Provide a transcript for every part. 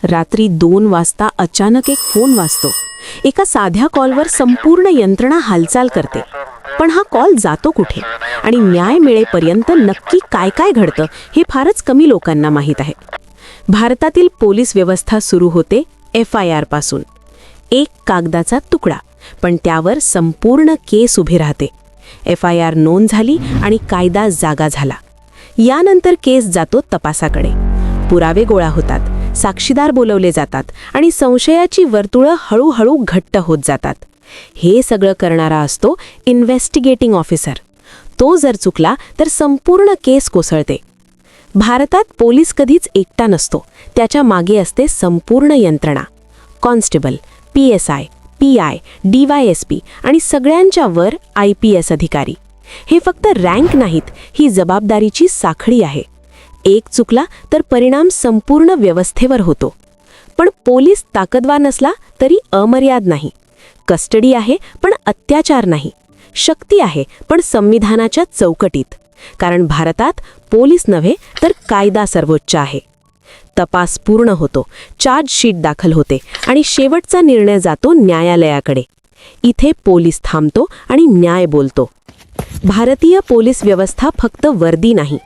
रात्री 2 वाजता अचानक एक फोन वाजतो. एका साध्या कॉलवर संपूर्ण यंत्रणा हालचाल करते. पण हा कॉल जातो कुठे आणि न्याय मिळेपर्यंत नक्की काय काय घडतं हे फारच कमी लोकांना माहीत आहे. भारतातील पोलीस व्यवस्था सुरू होते FIR पासून. एक कागदाचा तुकडा, पण त्यावर संपूर्ण केस उभी राहते. FIR नोंद झाली आणि कायदा जागा झाला. यानंतर केस जातो तपासाकडे. पुरावे गोळा होतात, साक्षीदार बोलवले जातात आणि संशयाची वर्तुळं हळूहळू घट्ट होत जातात. हे सगळं करणारा असतो इन्व्हेस्टिगेटिंग ऑफिसर. तो जर चुकला तर संपूर्ण केस कोसळते. भारतात पोलीस कधीच एकटा नसतो. त्याच्या मागे असते संपूर्ण यंत्रणा. कॉन्स्टेबल, PSI, PI, DYSP आणि सगळ्यांच्या वर IPS अधिकारी. हे फक्त रँक नाहीत, ही जबाबदारीची साखळी आहे. एक चुकला तर परिणाम संपूर्ण व्यवस्थेवर होतो. पण पोलीस ताकदवार नसला तरी अमर्याद नाही. कस्टडी आहे पण अत्याचार नाही. शक्ती आहे पण संविधानाच्या चौकटीत. कारण भारतात पोलीस नव्हे तर कायदा सर्वोच्च आहे. तपास पूर्ण होतो, चार्जशीट दाखल होते आणि शेवटचा निर्णय जातो न्यायालयाकडे. इथे पोलीस थांबतो आणि न्याय बोलतो. भारतीय पोलीस व्यवस्था फक्त वर्दी नाही,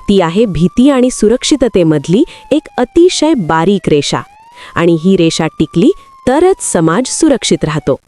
ती आहे भीती आणि सुरक्षिततेमधली एक अतिशय बारीक रेषा. आणि ही रेषा टिकली तरच समाज सुरक्षित राहतो.